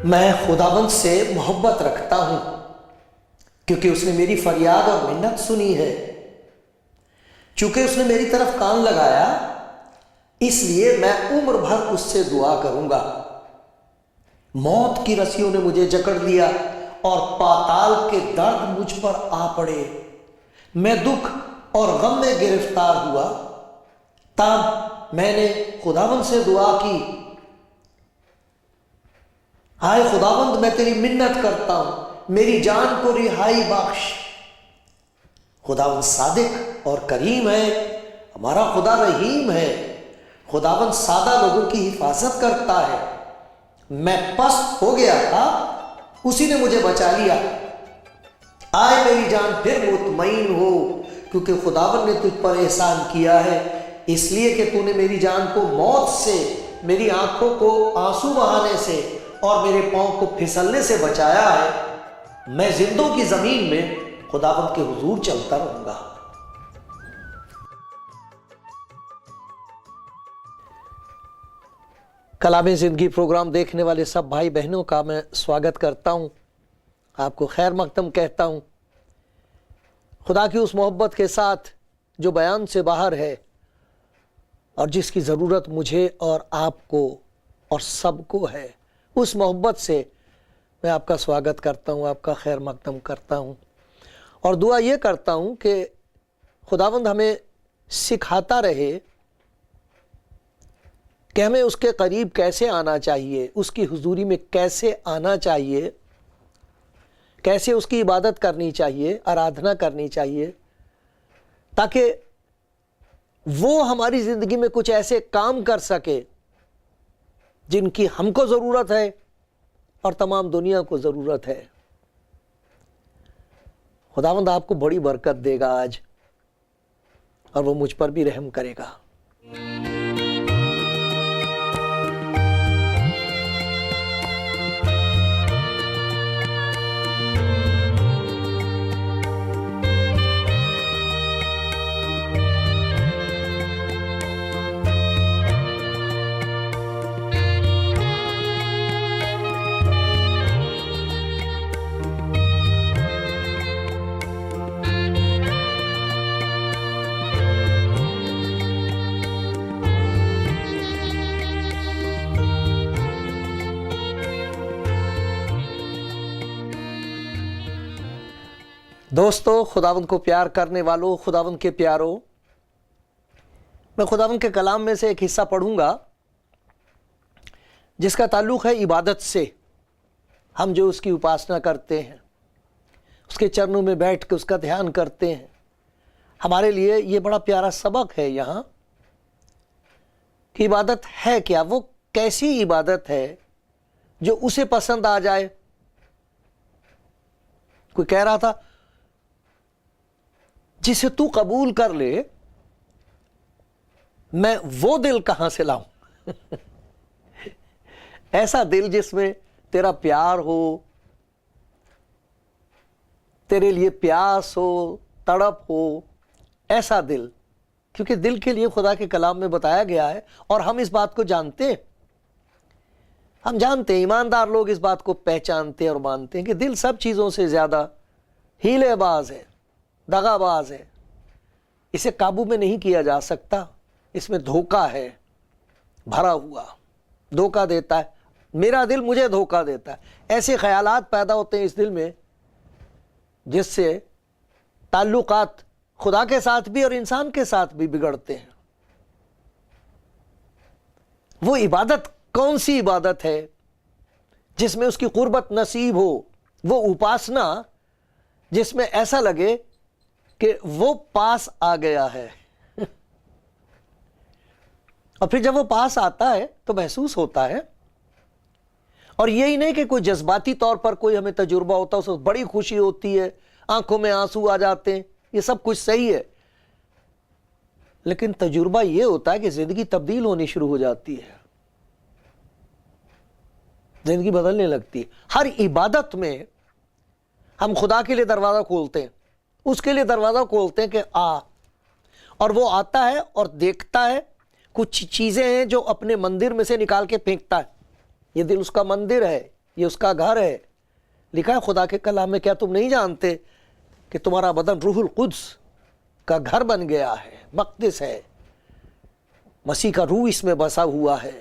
میں خداوند سے محبت رکھتا ہوں کیونکہ اس نے میری فریاد اور منت سنی ہے۔ چونکہ اس نے میری طرف کان لگایا، اس لیے میں عمر بھر اس سے دعا کروں گا۔ موت کی رسیوں نے مجھے جکڑ لیا اور پاتال کے درد مجھ پر آ پڑے۔ میں دکھ اور غم میں گرفتار ہوا، تب میں نے خداوند سے دعا کی، ہائے خداوند میں تیری منت کرتا ہوں، میری جان کو رہائی بخش۔ خداوند صادق اور کریم ہے، ہمارا خدا رحیم ہے۔ خداوند سادہ لوگوں کی حفاظت کرتا ہے۔ میں پست ہو گیا تھا، اسی نے مجھے بچا لیا۔ آئے میری جان پھر مطمئن ہو، کیونکہ خداوند نے تجھ پر احسان کیا ہے، اس لیے کہ تو نے میری جان کو موت سے، میری آنکھوں کو آنسو بہانے سے اور میرے پاؤں کو پھسلنے سے بچایا ہے۔ میں زندوں کی زمین میں خداوند کے حضور چلتا رہوں گا۔ کلام زندگی پروگرام دیکھنے والے سب بھائی بہنوں کا میں سواگت کرتا ہوں، آپ کو خیر مقدم کہتا ہوں۔ خدا کی اس محبت کے ساتھ جو بیان سے باہر ہے اور جس کی ضرورت مجھے اور آپ کو اور سب کو ہے، اس محبت سے میں آپ کا سواگت کرتا ہوں، آپ کا خیر مقدم کرتا ہوں، اور دعا یہ کرتا ہوں کہ خداوند ہمیں سکھاتا رہے کہ ہمیں اس کے قریب کیسے آنا چاہیے، اس کی حضوری میں کیسے آنا چاہیے، کیسے اس کی عبادت کرنی چاہیے، آرادھنا کرنی چاہیے، تاکہ وہ ہماری زندگی میں کچھ ایسے کام کر سکے جن کی ہم کو ضرورت ہے اور تمام دنیا کو ضرورت ہے۔ خداوند آپ کو بڑی برکت دے گا آج، اور وہ مجھ پر بھی رحم کرے گا۔ دوستو، خداوند کو پیار کرنے والوں، خداوند کے پیاروں، میں خداوند کے کلام میں سے ایک حصہ پڑھوں گا جس کا تعلق ہے عبادت سے۔ ہم جو اس کی اپاسنا کرتے ہیں، اس کے چرنوں میں بیٹھ کے اس کا دھیان کرتے ہیں، ہمارے لیے یہ بڑا پیارا سبق ہے یہاں کہ عبادت ہے کیا، وہ کیسی عبادت ہے جو اسے پسند آ جائے۔ کوئی کہہ رہا تھا جسے تو قبول کر لے، میں وہ دل کہاں سے لاؤں؟ ایسا دل جس میں تیرا پیار ہو، تیرے لیے پیاس ہو، تڑپ ہو، ایسا دل، کیونکہ دل کے لیے خدا کے کلام میں بتایا گیا ہے، اور ہم اس بات کو جانتے ہیں، ہم جانتے ہیں، ایماندار لوگ اس بات کو پہچانتے اور مانتے ہیں کہ دل سب چیزوں سے زیادہ ہیلے باز ہے، دغا باز ہے، اسے قابو میں نہیں کیا جا سکتا، اس میں دھوکہ ہے بھرا ہوا، دھوکہ دیتا ہے، میرا دل مجھے دھوکہ دیتا ہے۔ ایسے خیالات پیدا ہوتے ہیں اس دل میں جس سے تعلقات خدا کے ساتھ بھی اور انسان کے ساتھ بھی بگڑتے ہیں۔ وہ عبادت کون سی عبادت ہے جس میں اس کی قربت نصیب ہو؟ وہ اپاسنا جس میں ایسا لگے کہ وہ پاس آ گیا ہے، اور پھر جب وہ پاس آتا ہے تو محسوس ہوتا ہے اور یہی نہیں کہ کوئی جذباتی طور پر کوئی ہمیں تجربہ ہوتا ہے، اس وقت بڑی خوشی ہوتی ہے، آنکھوں میں آنسو آ جاتے ہیں، یہ سب کچھ صحیح ہے، لیکن تجربہ یہ ہوتا ہے کہ زندگی تبدیل ہونی شروع ہو جاتی ہے، زندگی بدلنے لگتی ہے۔ ہر عبادت میں ہم خدا کے لیے دروازہ کھولتے ہیں، اس کے لیے دروازہ کھولتے ہیں کہ آ، اور وہ آتا ہے اور دیکھتا ہے کچھ چیزیں ہیں جو اپنے مندر میں سے نکال کے پھینکتا ہے۔ یہ دل اس کا مندر ہے، یہ اس کا گھر ہے۔ لکھا ہے خدا کے کلام میں، کیا تم نہیں جانتے کہ تمہارا بدن روح القدس کا گھر بن گیا ہے، مقدس ہے، مسیح کا روح اس میں بسا ہوا ہے،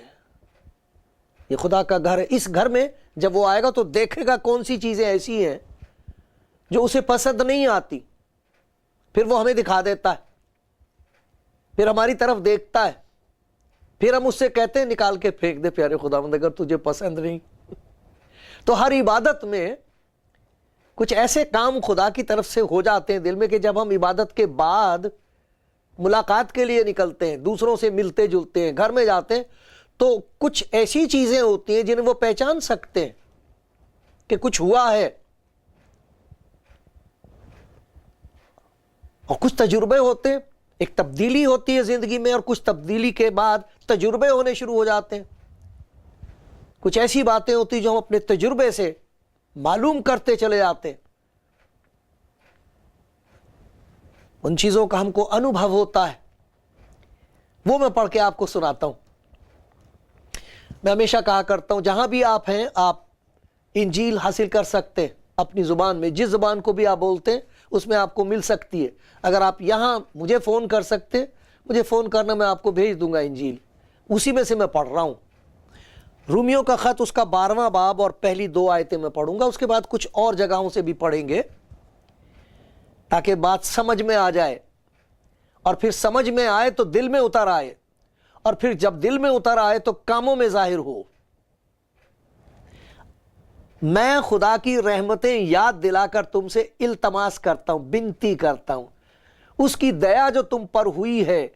یہ خدا کا گھر ہے۔ اس گھر میں جب وہ آئے گا تو دیکھے گا کون سی چیزیں ایسی ہیں جو اسے پسند نہیں آتی، پھر وہ ہمیں دکھا دیتا ہے، پھر ہماری طرف دیکھتا ہے، پھر ہم اس سے کہتے ہیں نکال کے پھینک دے پیارے خداوند اگر تجھے پسند نہیں۔ تو ہر عبادت میں کچھ ایسے کام خدا کی طرف سے ہو جاتے ہیں دل میں کہ جب ہم عبادت کے بعد ملاقات کے لیے نکلتے ہیں، دوسروں سے ملتے جلتے ہیں، گھر میں جاتے ہیں، تو کچھ ایسی چیزیں ہوتی ہیں جنہیں وہ پہچان سکتے ہیں کہ کچھ ہوا ہے، اور کچھ تجربے ہوتے ہیں، ایک تبدیلی ہوتی ہے زندگی میں، اور کچھ تبدیلی کے بعد تجربے ہونے شروع ہو جاتے ہیں۔ کچھ ایسی باتیں ہوتی ہیں جو ہم اپنے تجربے سے معلوم کرتے چلے جاتے ہیں، ان چیزوں کا ہم کو انوبھو ہوتا ہے، وہ میں پڑھ کے آپ کو سناتا ہوں۔ میں ہمیشہ کہا کرتا ہوں جہاں بھی آپ ہیں آپ انجیل حاصل کر سکتے ہیں اپنی زبان میں، جس زبان کو بھی آپ بولتے ہیں اس میں آپ کو مل سکتی ہے۔ اگر آپ یہاں مجھے فون کر سکتے، مجھے فون کرنا، میں آپ کو بھیج دوں گا انجیل، اسی میں سے میں پڑھ رہا ہوں۔ رومیوں کا خط اس کا 12واں باب اور پہلی 2 آیتیں میں پڑھوں گا، اس کے بعد کچھ اور جگہوں سے بھی پڑھیں گے تاکہ بات سمجھ میں آ جائے، اور پھر سمجھ میں آئے تو دل میں اتر آئے، اور پھر جب دل میں اتر آئے تو کاموں میں ظاہر ہو۔ میں خدا کی رحمتیں یاد دلا کر تم سے التماس کرتا ہوں، بنتی کرتا ہوں، اس کی دیا جو تم پر ہوئی ہے،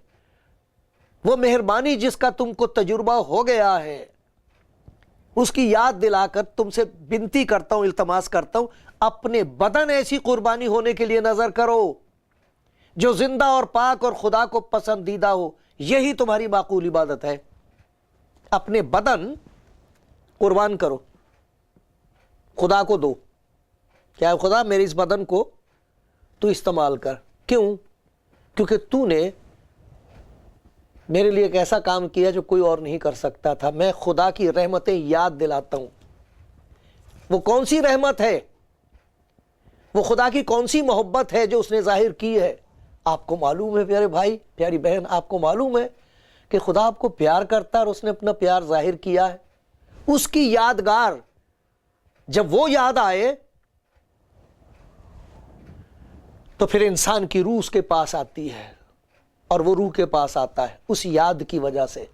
وہ مہربانی جس کا تم کو تجربہ ہو گیا ہے، اس کی یاد دلا کر تم سے بنتی کرتا ہوں، التماس کرتا ہوں، اپنے بدن ایسی قربانی ہونے کے لیے نظر کرو جو زندہ اور پاک اور خدا کو پسندیدہ ہو، یہی تمہاری معقول عبادت ہے۔ اپنے بدن قربان کرو، خدا کو دو، کیا خدا میرے اس بدن کو تو استعمال کر۔ کیوں؟ کیونکہ تو نے میرے لیے ایک ایسا کام کیا جو کوئی اور نہیں کر سکتا تھا۔ میں خدا کی رحمتیں یاد دلاتا ہوں۔ وہ کون سی رحمت ہے؟ وہ خدا کی کون سی محبت ہے جو اس نے ظاہر کی ہے؟ آپ کو معلوم ہے پیارے بھائی، پیاری بہن، آپ کو معلوم ہے کہ خدا آپ کو پیار کرتا ہے اور اس نے اپنا پیار ظاہر کیا ہے۔ اس کی یادگار جب وہ یاد آئے تو پھر انسان کی روح اس کے پاس آتی ہے، اور وہ روح کے پاس آتا ہے اس یاد کی وجہ سے۔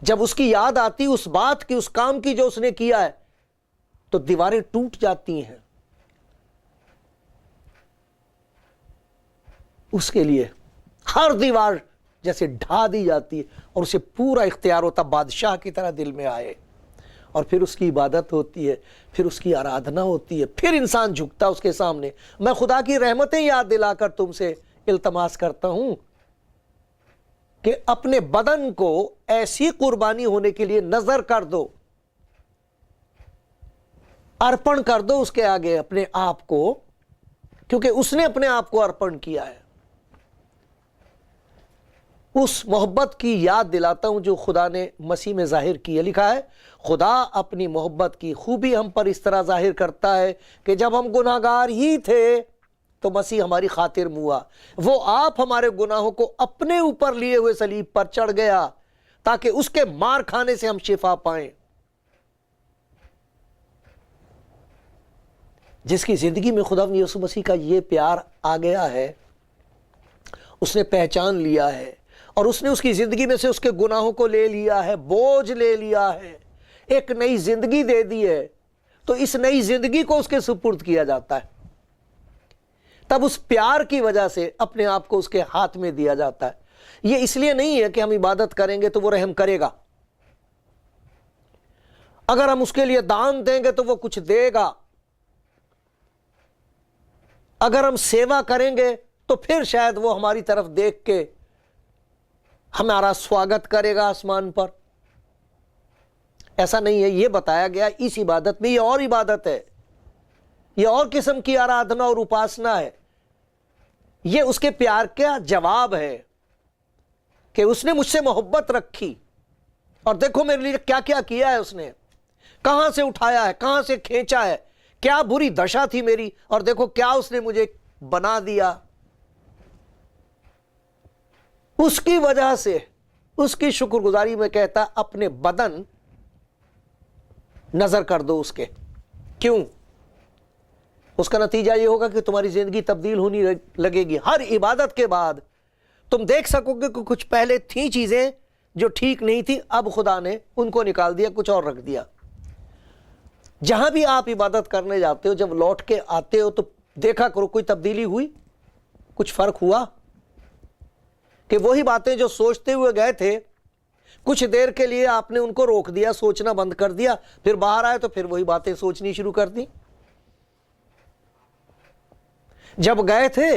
جب اس کی یاد آتی اس بات کی، اس کام کی جو اس نے کیا ہے، تو دیواریں ٹوٹ جاتی ہیں۔ اس کے لیے ہر دیوار جیسے ڈھا دی جاتی ہے، اور اسے پورا اختیار ہوتا بادشاہ کی طرح دل میں آئے، اور پھر اس کی عبادت ہوتی ہے، پھر اس کی آرادھنا ہوتی ہے، پھر انسان جھکتا اس کے سامنے۔ میں خدا کی رحمتیں یاد دلا کر تم سے التماس کرتا ہوں کہ اپنے بدن کو ایسی قربانی ہونے کے لیے نظر کر دو، ارپن کر دو اس کے آگے اپنے آپ کو، کیونکہ اس نے اپنے آپ کو ارپن کیا ہے۔ اس محبت کی یاد دلاتا ہوں جو خدا نے مسیح میں ظاہر کی ہے۔ لکھا ہے خدا اپنی محبت کی خوبی ہم پر اس طرح ظاہر کرتا ہے کہ جب ہم گناہگار ہی تھے تو مسیح ہماری خاطر ہوا۔ وہ آپ ہمارے گناہوں کو اپنے اوپر لیے ہوئے صلیب پر چڑھ گیا تاکہ اس کے مار کھانے سے ہم شفا پائیں۔ جس کی زندگی میں خدا یسوع مسیح کا یہ پیار آ گیا ہے، اس نے پہچان لیا ہے، اور اس نے اس کی زندگی میں سے اس کے گناہوں کو لے لیا ہے، بوجھ لے لیا ہے، ایک نئی زندگی دے دی ہے، تو اس نئی زندگی کو اس کے سپرد کیا جاتا ہے۔ تب اس پیار کی وجہ سے اپنے آپ کو اس کے ہاتھ میں دیا جاتا ہے۔ یہ اس لیے نہیں ہے کہ ہم عبادت کریں گے تو وہ رحم کرے گا۔ اگر ہم اس کے لیے دان دیں گے تو وہ کچھ دے گا، اگر ہم سیوا کریں گے تو پھر شاید وہ ہماری طرف دیکھ کے ہمارا سواگت کرے گا آسمان پر۔ ایسا نہیں ہے، یہ بتایا گیا اس عبادت میں، یہ اور عبادت ہے، یہ اور قسم کی آرادھنا اور اپاسنا ہے، یہ اس کے پیار کا جواب ہے کہ اس نے مجھ سے محبت رکھی، اور دیکھو میرے لیے کیا کیا کیا ہے اس نے، کہاں سے اٹھایا ہے، کہاں سے کھینچا ہے، کیا بری دشا تھی میری، اور دیکھو کیا اس نے مجھے بنا دیا۔ اس کی وجہ سے اس کی شکر گزاری میں کہتا اپنے بدن نظر کر دو اس کے، کیوں؟ اس کا نتیجہ یہ ہوگا کہ تمہاری زندگی تبدیل ہونی لگے گی۔ ہر عبادت کے بعد تم دیکھ سکو گے کہ کچھ پہلے تھیں چیزیں جو ٹھیک نہیں تھی، اب خدا نے ان کو نکال دیا، کچھ اور رکھ دیا۔ جہاں بھی آپ عبادت کرنے جاتے ہو، جب لوٹ کے آتے ہو تو دیکھا کرو کوئی تبدیلی ہوئی، کچھ فرق ہوا، کہ وہی باتیں جو سوچتے ہوئے گئے تھے کچھ دیر کے لیے آپ نے ان کو روک دیا، سوچنا بند کر دیا، پھر باہر آئے تو پھر وہی باتیں سوچنی شروع کر دی۔ جب گئے تھے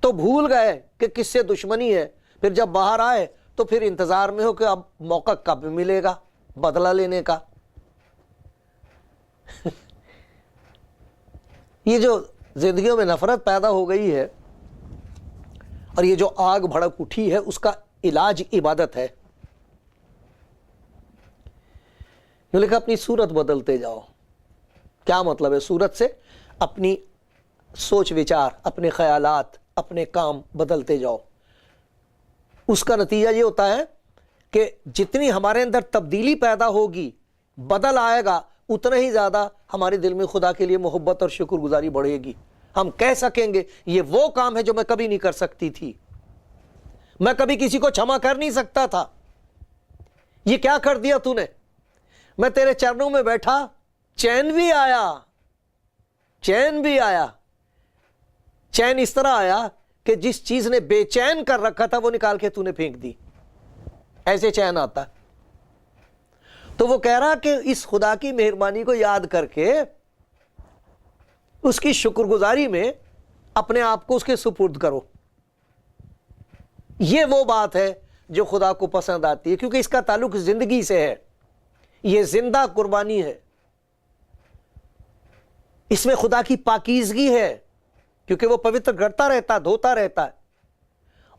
تو بھول گئے کہ کس سے دشمنی ہے، پھر جب باہر آئے تو پھر انتظار میں ہو کہ اب موقع کب ملے گا بدلہ لینے کا۔ یہ جو زندگیوں میں نفرت پیدا ہو گئی ہے اور یہ جو آگ بھڑک اٹھی ہے، اس کا علاج عبادت ہے۔ یہ لکھا اپنی صورت بدلتے جاؤ۔ کیا مطلب ہے صورت سے؟ اپنی سوچ وچار، اپنے خیالات، اپنے کام بدلتے جاؤ۔ اس کا نتیجہ یہ ہوتا ہے کہ جتنی ہمارے اندر تبدیلی پیدا ہوگی، بدل آئے گا، اتنا ہی زیادہ ہمارے دل میں خدا کے لیے محبت اور شکر گزاری بڑھے گی۔ ہم کہہ سکیں گے یہ وہ کام ہے جو میں کبھی نہیں کر سکتی تھی، میں کبھی کسی کو چھما کر نہیں سکتا تھا، یہ کیا کر دیا تو نے، میں تیرے چرنوں میں بیٹھا، چین بھی آیا، چین بھی آیا، چین اس طرح آیا کہ جس چیز نے بے چین کر رکھا تھا وہ نکال کے تو نے پھینک دی، ایسے چین آتا۔ تو وہ کہہ رہا کہ اس خدا کی مہربانی کو یاد کر کے اس کی شکر گزاری میں اپنے آپ کو اس کے سپرد کرو۔ یہ وہ بات ہے جو خدا کو پسند آتی ہے، کیونکہ اس کا تعلق زندگی سے ہے، یہ زندہ قربانی ہے، اس میں خدا کی پاکیزگی ہے، کیونکہ وہ پوتر کرتا رہتا، دھوتا رہتا ہے،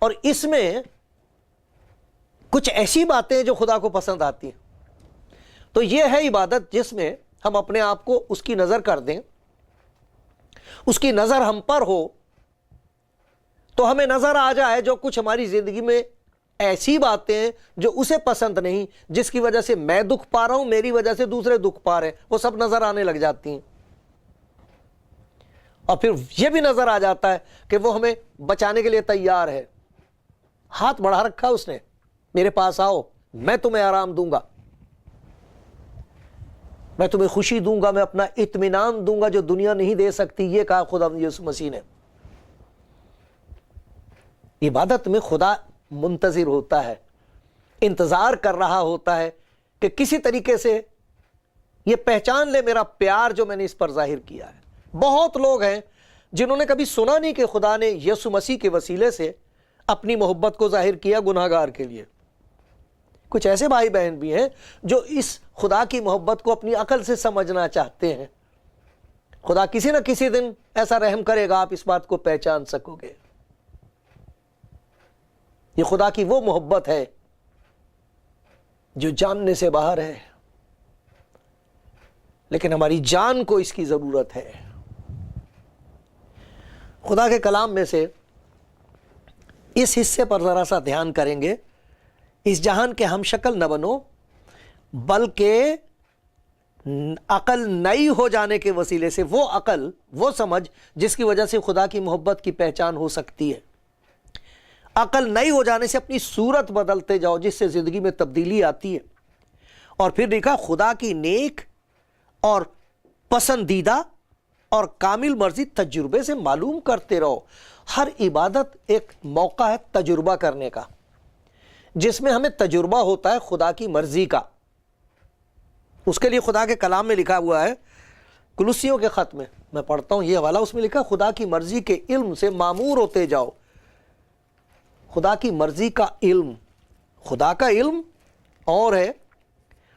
اور اس میں کچھ ایسی باتیں ہیں جو خدا کو پسند آتی ہیں۔ تو یہ ہے عبادت جس میں ہم اپنے آپ کو اس کی نظر کر دیں، اس کی نظر ہم پر ہو، تو ہمیں نظر آ جائے جو کچھ ہماری زندگی میں ایسی باتیں ہیں جو اسے پسند نہیں، جس کی وجہ سے میں دکھ پا رہا ہوں، میری وجہ سے دوسرے دکھ پا رہے ہیں، وہ سب نظر آنے لگ جاتی ہیں۔ اور پھر یہ بھی نظر آ جاتا ہے کہ وہ ہمیں بچانے کے لیے تیار ہے، ہاتھ بڑھا رکھا اس نے، میرے پاس آؤ، میں تمہیں آرام دوں گا، میں تمہیں خوشی دوں گا، میں اپنا اطمینان دوں گا جو دنیا نہیں دے سکتی۔ یہ کہا خدا یسوع مسیح نے۔ عبادت میں خدا منتظر ہوتا ہے، انتظار کر رہا ہوتا ہے کہ کسی طریقے سے یہ پہچان لے میرا پیار جو میں نے اس پر ظاہر کیا ہے۔ بہت لوگ ہیں جنہوں نے کبھی سنا نہیں کہ خدا نے یسوع مسیح کے وسیلے سے اپنی محبت کو ظاہر کیا گناہگار کے لیے۔ کچھ ایسے بھائی بہن بھی ہیں جو اس خدا کی محبت کو اپنی عقل سے سمجھنا چاہتے ہیں۔ خدا کسی نہ کسی دن ایسا رحم کرے گا، آپ اس بات کو پہچان سکو گے۔ یہ خدا کی وہ محبت ہے جو جاننے سے باہر ہے، لیکن ہماری جان کو اس کی ضرورت ہے۔ خدا کے کلام میں سے اس حصے پر ذرا سا دھیان کریں گے۔ اس جہان کے ہم شکل نہ بنو، بلکہ عقل نئی ہو جانے کے وسیلے سے، وہ عقل، وہ سمجھ جس کی وجہ سے خدا کی محبت کی پہچان ہو سکتی ہے۔ عقل نئی ہو جانے سے اپنی صورت بدلتے جاؤ، جس سے زندگی میں تبدیلی آتی ہے۔ اور پھر لکھا خدا کی نیک اور پسندیدہ اور کامل مرضی تجربے سے معلوم کرتے رہو۔ ہر عبادت ایک موقع ہے تجربہ کرنے کا، جس میں ہمیں تجربہ ہوتا ہے خدا کی مرضی کا۔ اس کے لیے خدا کے کلام میں لکھا ہوا ہے، کلوسیوں کے خط میں پڑھتا ہوں یہ حوالہ، اس میں لکھا خدا کی مرضی کے علم سے معمور ہوتے جاؤ۔ خدا کی مرضی کا علم، خدا کا علم اور ہے،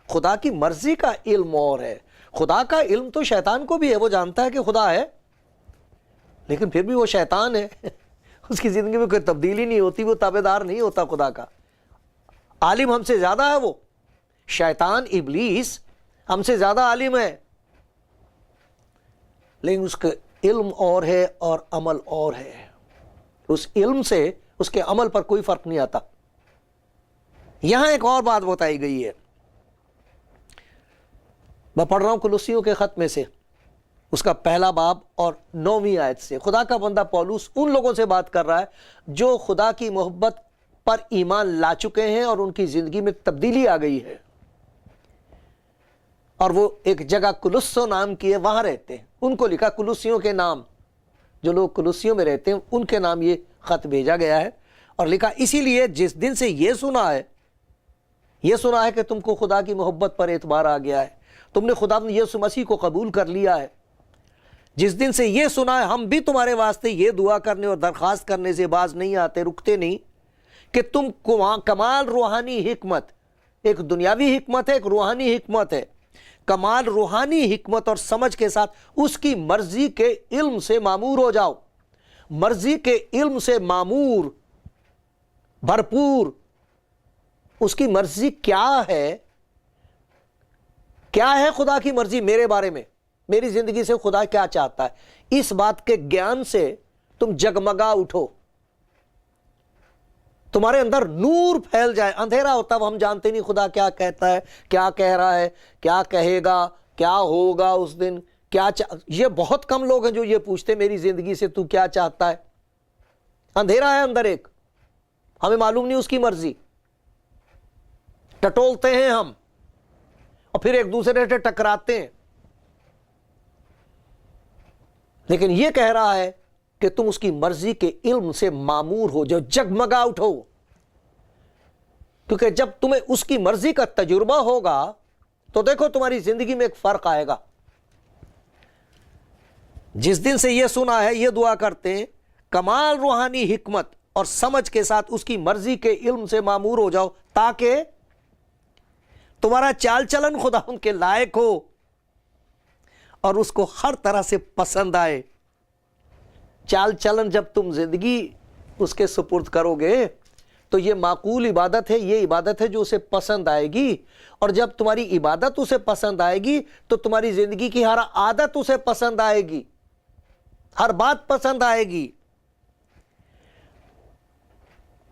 خدا کی مرضی کا علم اور ہے۔ خدا کا علم تو شیطان کو بھی ہے، وہ جانتا ہے کہ خدا ہے، لیکن پھر بھی وہ شیطان ہے، اس کی زندگی میں کوئی تبدیلی نہیں ہوتی، وہ تابعدار نہیں ہوتا خدا کا۔ عالم ہم سے زیادہ ہے، وہ شیطان ابلیس ہم سے زیادہ عالم ہے، لیکن اس کا علم اور ہے اور عمل اور ہے۔ اس علم سے اس کے عمل پر کوئی فرق نہیں آتا۔ یہاں ایک اور بات بتائی گئی ہے، میں پڑھ رہا ہوں کلوسیوں کے خط میں سے، اس کا پہلا باب اور 9ویں آیت سے۔ خدا کا بندہ پولس ان لوگوں سے بات کر رہا ہے جو خدا کی محبت پر ایمان لا چکے ہیں اور ان کی زندگی میں تبدیلی آ گئی ہے، اور وہ ایک جگہ کلوسو نام کی ہے، وہاں رہتے ہیں۔ ان کو لکھا کلوسیوں کے نام، جو لوگ کلوسیوں میں رہتے ہیں ان کے نام یہ خط بھیجا گیا ہے، اور لکھا اسی لیے جس دن سے یہ سنا ہے کہ تم کو خدا کی محبت پر اعتبار آ گیا ہے، تم نے خدا یسوع مسیح کو قبول کر لیا ہے، جس دن سے یہ سنا ہے ہم بھی تمہارے واسطے یہ دعا کرنے اور درخواست کرنے سے باز نہیں آتے، رکتے نہیں، کہ تم کمال روحانی حکمت، ایک دنیاوی حکمت ہے، ایک روحانی حکمت ہے، کمال روحانی حکمت اور سمجھ کے ساتھ اس کی مرضی کے علم سے معمور ہو جاؤ۔ مرضی کے علم سے معمور، بھرپور۔ اس کی مرضی کیا ہے؟ کیا ہے خدا کی مرضی میرے بارے میں، میری زندگی سے خدا کیا چاہتا ہے؟ اس بات کے گیان سے تم جگمگا اٹھو، تمہارے اندر نور پھیل جائے۔ اندھیرا ہوتا ہے، ہم جانتے نہیں خدا کیا کہتا ہے، کیا کہہ رہا ہے، کیا کہے گا، کیا ہوگا اس دن، یہ بہت کم لوگ ہیں جو یہ پوچھتے میری زندگی سے تو کیا چاہتا ہے۔ اندھیرا ہے اندر ایک، ہمیں معلوم نہیں اس کی مرضی، ٹٹولتے ہیں ہم اور پھر ایک دوسرے سے ٹکراتے ہیں، لیکن یہ کہہ رہا ہے کہ تم اس کی مرضی کے علم سے معمور ہو جاؤ، جگمگا اٹھو، کیونکہ جب تمہیں اس کی مرضی کا تجربہ ہوگا تو دیکھو تمہاری زندگی میں ایک فرق آئے گا۔ جس دن سے یہ سنا ہے یہ دعا کرتے ہیں، کمال روحانی حکمت اور سمجھ کے ساتھ اس کی مرضی کے علم سے معمور ہو جاؤ، تاکہ تمہارا چال چلن خدا ان کے لائق ہو اور اس کو ہر طرح سے پسند آئے۔ چال چلن جب تم زندگی اس کے سپرد کرو گے تو یہ معقول عبادت ہے، یہ عبادت ہے جو اسے پسند آئے گی، اور جب تمہاری عبادت اسے پسند آئے گی تو تمہاری زندگی کی ہر عادت اسے پسند آئے گی، ہر بات پسند آئے گی،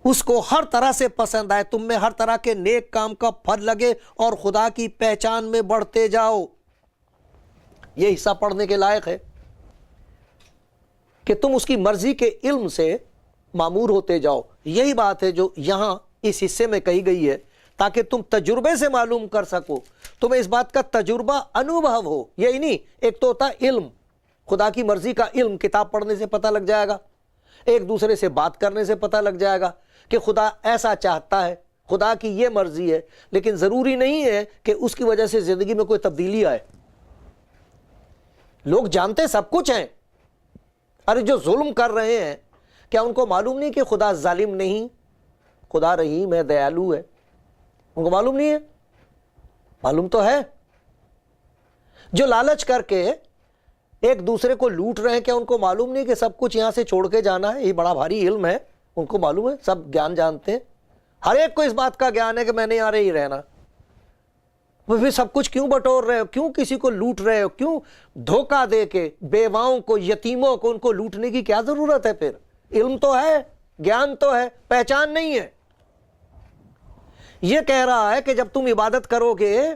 اس کو ہر طرح سے پسند آئے، تم میں ہر طرح کے نیک کام کا پھل لگے اور خدا کی پہچان میں بڑھتے جاؤ۔ یہ حصہ پڑھنے کے لائق ہے کہ تم اس کی مرضی کے علم سے معمور ہوتے جاؤ۔ یہی بات ہے جو یہاں اس حصے میں کہی گئی ہے، تاکہ تم تجربے سے معلوم کر سکو، تمہیں اس بات کا تجربہ انوبھو ہو۔ یہی نہیں، ایک تو ہوتا علم، خدا کی مرضی کا علم، کتاب پڑھنے سے پتہ لگ جائے گا، ایک دوسرے سے بات کرنے سے پتہ لگ جائے گا کہ خدا ایسا چاہتا ہے، خدا کی یہ مرضی ہے، لیکن ضروری نہیں ہے کہ اس کی وجہ سے زندگی میں کوئی تبدیلی آئے۔ لوگ جانتے سب کچھ ہیں، ارے جو ظلم کر رہے ہیں کیا ان کو معلوم نہیں کہ خدا ظالم نہیں، خدا رحیم ہے، دیالو ہے؟ ان کو معلوم نہیں ہے؟ معلوم تو ہے۔ جو لالچ کر کے ایک دوسرے کو لوٹ رہے ہیں، کیا ان کو معلوم نہیں کہ سب کچھ یہاں سے چھوڑ کے جانا ہے؟ یہ بڑا بھاری علم ہے، ان کو معلوم ہے، سب گیان جانتے ہیں، ہر ایک کو اس بات کا گیان ہے کہ میں نے یہاں ہی رہنا۔ وہ پھر سب کچھ کیوں بٹور رہے ہو، کیوں کسی کو لوٹ رہے ہو، کیوں دھوکہ دے کے بیواؤں کو، یتیموں کو، ان کو لوٹنے کی کیا ضرورت ہے؟ پھر علم تو ہے، گیان تو ہے، پہچان نہیں ہے۔ یہ کہہ رہا ہے کہ جب تم عبادت کرو گے،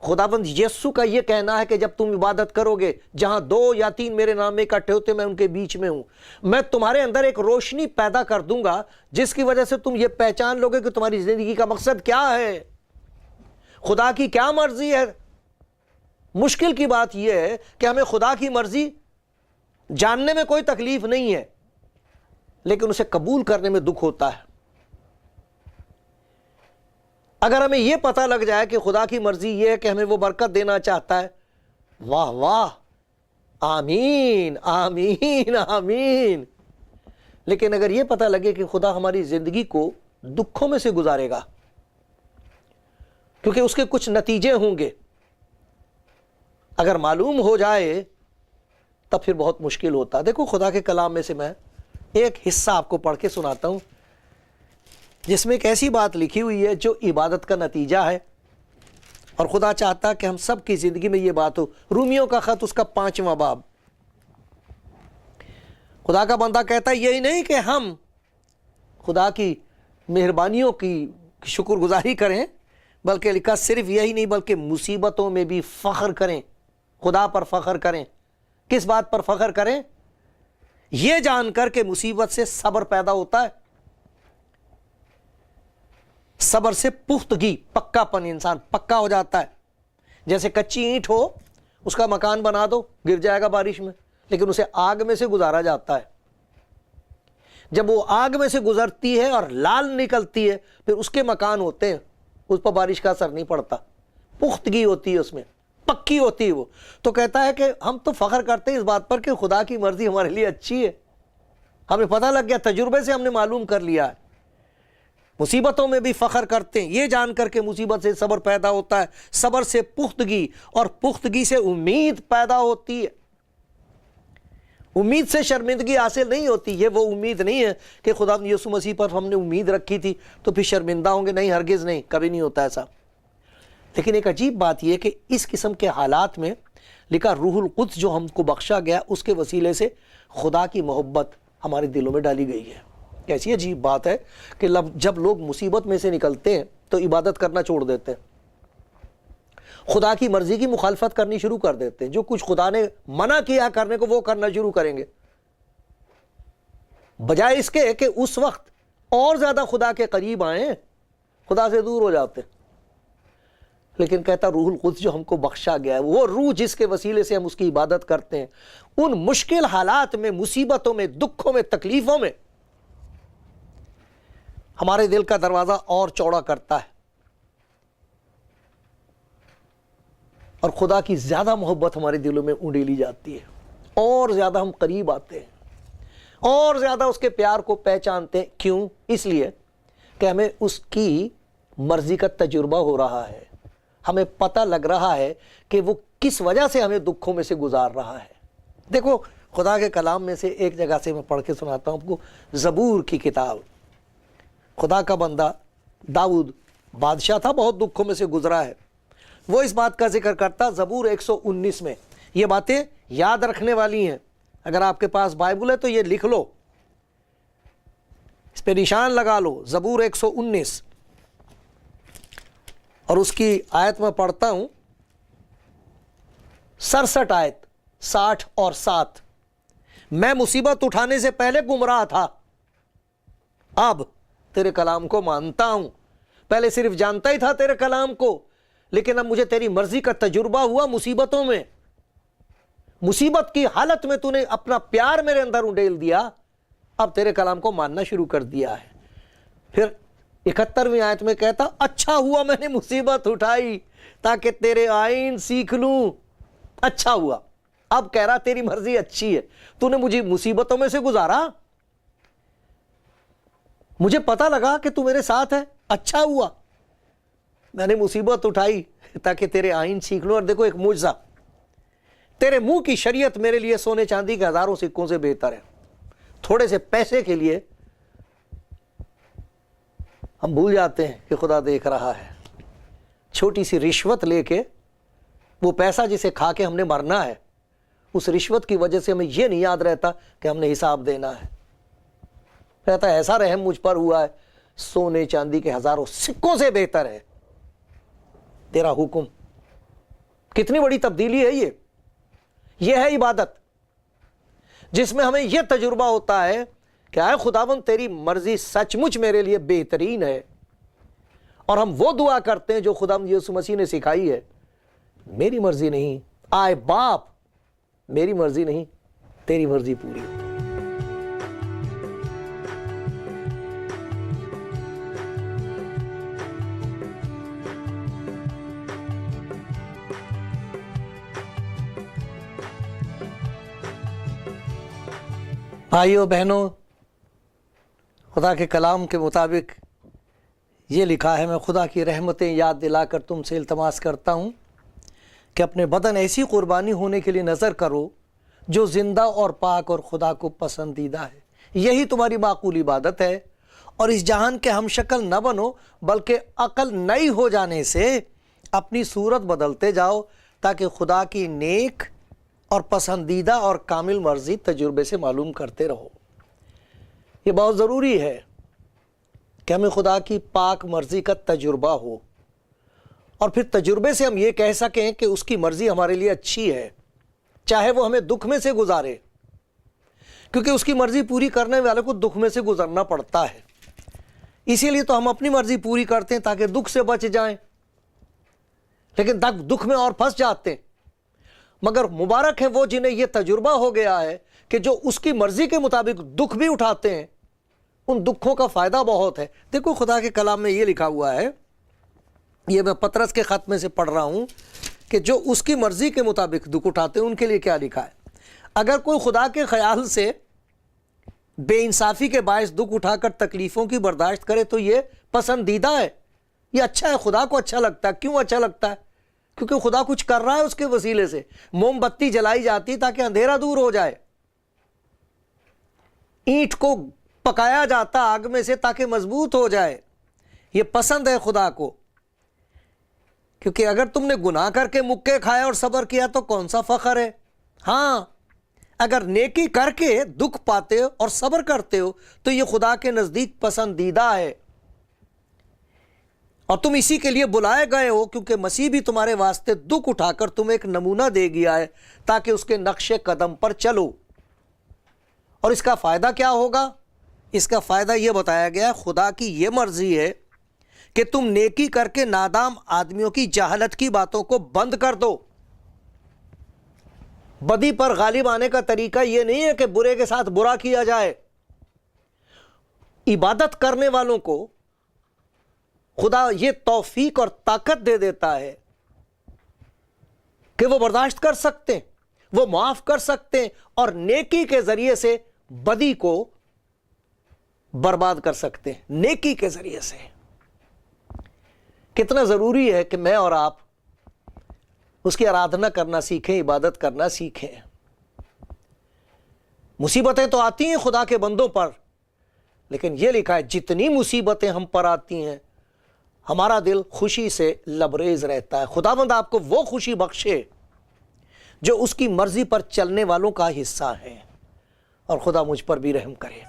خداوند یسوع کا یہ کہنا ہے کہ جب تم عبادت کرو گے، جہاں 2 یا 3 میرے نام میں اکٹھے ہوتے میں ان کے بیچ میں ہوں، میں تمہارے اندر ایک روشنی پیدا کر دوں گا جس کی وجہ سے تم یہ پہچان لو گے کہ تمہاری زندگی کا مقصد کیا ہے، خدا کی کیا مرضی ہے۔ مشکل کی بات یہ ہے کہ ہمیں خدا کی مرضی جاننے میں کوئی تکلیف نہیں ہے، لیکن اسے قبول کرنے میں دکھ ہوتا ہے۔ اگر ہمیں یہ پتہ لگ جائے کہ خدا کی مرضی یہ ہے کہ ہمیں وہ برکت دینا چاہتا ہے، واہ واہ، آمین آمین آمین۔ لیکن اگر یہ پتہ لگے کہ خدا ہماری زندگی کو دکھوں میں سے گزارے گا کیونکہ اس کے کچھ نتیجے ہوں گے، اگر معلوم ہو جائے تب پھر بہت مشکل ہوتا ہے۔ دیکھو خدا کے کلام میں سے میں ایک حصہ آپ کو پڑھ کے سناتا ہوں جس میں ایک ایسی بات لکھی ہوئی ہے جو عبادت کا نتیجہ ہے، اور خدا چاہتا کہ ہم سب کی زندگی میں یہ بات ہو۔ رومیوں کا خط اس کا 5واں باب، خدا کا بندہ کہتا ہے یہی نہیں کہ ہم خدا کی مہربانیوں کی شکر گزاری کریں، بلکہ لکھا صرف یہی نہیں بلکہ مصیبتوں میں بھی فخر کریں، خدا پر فخر کریں۔ کس بات پر فخر کریں؟ یہ جان کر کہ مصیبت سے صبر پیدا ہوتا ہے، صبر سے پختگی، پکا پن، انسان پکا ہو جاتا ہے۔ جیسے کچی اینٹ ہو، اس کا مکان بنا دو، گر جائے گا بارش میں، لیکن اسے آگ میں سے گزارا جاتا ہے۔ جب وہ آگ میں سے گزرتی ہے اور لال نکلتی ہے، پھر اس کے مکان ہوتے ہیں، اس پر بارش کا اثر نہیں پڑتا، پختگی ہوتی ہے اس میں، پکی ہوتی ہے وہ۔ تو کہتا ہے کہ ہم تو فخر کرتے ہیں اس بات پر کہ خدا کی مرضی ہمارے لیے اچھی ہے، ہمیں پتہ لگ گیا، تجربے سے ہم نے معلوم کر لیا ہے۔ مصیبتوں میں بھی فخر کرتے ہیں، یہ جان کر کے مصیبت سے صبر پیدا ہوتا ہے، صبر سے پختگی، اور پختگی سے امید پیدا ہوتی ہے۔ امید سے شرمندگی حاصل نہیں ہوتی، یہ وہ امید نہیں ہے کہ خدا یسوع مسیح پر ہم نے امید رکھی تھی تو پھر شرمندہ ہوں گے، نہیں، ہرگز نہیں، کبھی نہیں ہوتا ایسا۔ لیکن ایک عجیب بات یہ کہ اس قسم کے حالات میں لکھا روح القدس جو ہم کو بخشا گیا، اس کے وسیلے سے خدا کی محبت ہمارے دلوں میں ڈالی گئی ہے۔ کیسی عجیب بات ہے کہ جب لوگ مصیبت میں سے نکلتے ہیں تو عبادت کرنا چھوڑ دیتے ہیں، خدا کی مرضی کی مخالفت کرنی شروع کر دیتے ہیں، جو کچھ خدا نے منع کیا کرنے کو وہ کرنا شروع کریں گے، بجائے اس کے کہ اس وقت اور زیادہ خدا کے قریب آئیں، خدا سے دور ہو جاتے ہیں۔ لیکن کہتا روح القدس جو ہم کو بخشا گیا ہے، وہ روح جس کے وسیلے سے ہم اس کی عبادت کرتے ہیں، ان مشکل حالات میں، مصیبتوں میں، دکھوں میں، تکلیفوں میں ہمارے دل کا دروازہ اور چوڑا کرتا ہے، اور خدا کی زیادہ محبت ہمارے دلوں میں اونڈیلی جاتی ہے، اور زیادہ ہم قریب آتے ہیں، اور زیادہ اس کے پیار کو پہچانتے ہیں۔ کیوں؟ اس لیے کہ ہمیں اس کی مرضی کا تجربہ ہو رہا ہے، ہمیں پتہ لگ رہا ہے کہ وہ کس وجہ سے ہمیں دکھوں میں سے گزار رہا ہے۔ دیکھو خدا کے کلام میں سے ایک جگہ سے میں پڑھ کے سناتا ہوں آپ کو، زبور کی کتاب۔ خدا کا بندہ داؤد بادشاہ تھا، بہت دکھوں میں سے گزرا ہے، وہ اس بات کا ذکر کرتا زبور 119 میں۔ یہ باتیں یاد رکھنے والی ہیں، اگر آپ کے پاس بائبل ہے تو یہ لکھ لو، اس پہ نشان لگا لو، زبور 119، اور اس کی آیت میں پڑھتا ہوں 67 آیت 60 اور 7۔ میں مصیبت اٹھانے سے پہلے گمراہ تھا، اب تیرے کلام کو مانتا ہوں۔ پہلے صرف جانتا ہی تھا تیرے کلام کو، لیکن اب مجھے تیری مرضی کا تجربہ ہوا مصیبتوں میں، مصیبت کی حالت میں تو نے اپنا پیار میرے اندر انڈیل دیا، اب تیرے کلام کو ماننا شروع کر دیا ہے۔ پھر 71ویں آیت میں کہتا اچھا ہوا میں نے مصیبت اٹھائی تاکہ تیرے آئین سیکھ لوں۔ اچھا ہوا، اب کہہ رہا تیری مرضی اچھی ہے، تو نے مجھے مصیبتوں میں سے گزارا، مجھے پتہ لگا کہ تو میرے ساتھ ہے، اچھا ہوا میں نے مصیبت اٹھائی تاکہ تیرے آئین سیکھ لوں۔ اور دیکھو ایک معجزہ، تیرے منہ کی شریعت میرے لیے سونے چاندی کے ہزاروں سکوں سے بہتر ہے۔ تھوڑے سے پیسے کے لیے ہم بھول جاتے ہیں کہ خدا دیکھ رہا ہے، چھوٹی سی رشوت لے کے، وہ پیسہ جسے کھا کے ہم نے مرنا ہے، اس رشوت کی وجہ سے ہمیں یہ نہیں یاد رہتا کہ ہم نے حساب دینا ہے۔ کہتا ہے ایسا رحم مجھ پر ہوا ہے، سونے چاندی کے ہزاروں سکوں سے بہتر ہے تیرا حکم۔ کتنی بڑی تبدیلی ہے یہ ہے عبادت، جس میں ہمیں یہ تجربہ ہوتا ہے کہ اے خداوند تیری مرضی سچ مچ میرے لیے بہترین ہے، اور ہم وہ دعا کرتے ہیں جو خداوند یسوع مسیح نے سکھائی ہے، میری مرضی نہیں، آئے باپ میری مرضی نہیں، تیری مرضی پوری ہو۔ بھائیوں بہنوں، خدا کے کلام کے مطابق یہ لکھا ہے، میں خدا کی رحمتیں یاد دلا کر تم سے التماس کرتا ہوں کہ اپنے بدن ایسی قربانی ہونے کے لیے نظر کرو جو زندہ اور پاک اور خدا کو پسندیدہ ہے۔ یہی تمہاری معقول عبادت ہے۔ اور اس جہان کے ہم شکل نہ بنو، بلکہ عقل نئی ہو جانے سے اپنی صورت بدلتے جاؤ، تاکہ خدا کی نیک اور پسندیدہ اور کامل مرضی تجربے سے معلوم کرتے رہو۔ یہ بہت ضروری ہے کہ ہمیں خدا کی پاک مرضی کا تجربہ ہو، اور پھر تجربے سے ہم یہ کہہ سکیں کہ اس کی مرضی ہمارے لیے اچھی ہے، چاہے وہ ہمیں دکھ میں سے گزارے، کیونکہ اس کی مرضی پوری کرنے والے کو دکھ میں سے گزرنا پڑتا ہے۔ اسی لیے تو ہم اپنی مرضی پوری کرتے ہیں تاکہ دکھ سے بچ جائیں، لیکن دکھ میں اور پھنس جاتے ہیں۔ مگر مبارک ہیں وہ جنہیں یہ تجربہ ہو گیا ہے کہ جو اس کی مرضی کے مطابق دکھ بھی اٹھاتے ہیں، ان دکھوں کا فائدہ بہت ہے۔ دیکھو خدا کے کلام میں یہ لکھا ہوا ہے، یہ میں پطرس کے خط میں سے پڑھ رہا ہوں، کہ جو اس کی مرضی کے مطابق دکھ اٹھاتے ہیں ان کے لیے کیا لکھا ہے۔ اگر کوئی خدا کے خیال سے بے انصافی کے باعث دکھ اٹھا کر تکلیفوں کی برداشت کرے تو یہ پسندیدہ ہے، یہ اچھا ہے، خدا کو اچھا لگتا ہے۔ کیوں اچھا لگتا ہے؟ کیونکہ خدا کچھ کر رہا ہے اس کے وسیلے سے۔ موم بتی جلائی جاتی تاکہ اندھیرا دور ہو جائے، اینٹ کو پکایا جاتا آگ میں سے تاکہ مضبوط ہو جائے۔ یہ پسند ہے خدا کو، کیونکہ اگر تم نے گناہ کر کے مکے کھائے اور صبر کیا تو کون سا فخر ہے؟ ہاں، اگر نیکی کر کے دکھ پاتے ہو اور صبر کرتے ہو تو یہ خدا کے نزدیک پسندیدہ ہے، اور تم اسی کے لیے بلائے گئے ہو، کیونکہ مسیح بھی تمہارے واسطے دکھ اٹھا کر تمہیں ایک نمونہ دے گیا ہے تاکہ اس کے نقش قدم پر چلو۔ اور اس کا فائدہ کیا ہوگا؟ اس کا فائدہ یہ بتایا گیا، خدا کی یہ مرضی ہے کہ تم نیکی کر کے نادام آدمیوں کی جہالت کی باتوں کو بند کر دو۔ بدی پر غالب آنے کا طریقہ یہ نہیں ہے کہ برے کے ساتھ برا کیا جائے۔ عبادت کرنے والوں کو خدا یہ توفیق اور طاقت دے دیتا ہے کہ وہ برداشت کر سکتے ہیں، وہ معاف کر سکتے ہیں، اور نیکی کے ذریعے سے بدی کو برباد کر سکتے ہیں۔ نیکی کے ذریعے سے کتنا ضروری ہے کہ میں اور آپ اس کی آرادھنا کرنا سیکھیں، عبادت کرنا سیکھیں۔ مصیبتیں تو آتی ہیں خدا کے بندوں پر، لیکن یہ لکھا ہے جتنی مصیبتیں ہم پر آتی ہیں ہمارا دل خوشی سے لبریز رہتا ہے۔ خداوند آپ کو وہ خوشی بخشے جو اس کی مرضی پر چلنے والوں کا حصہ ہے، اور خدا مجھ پر بھی رحم کرے۔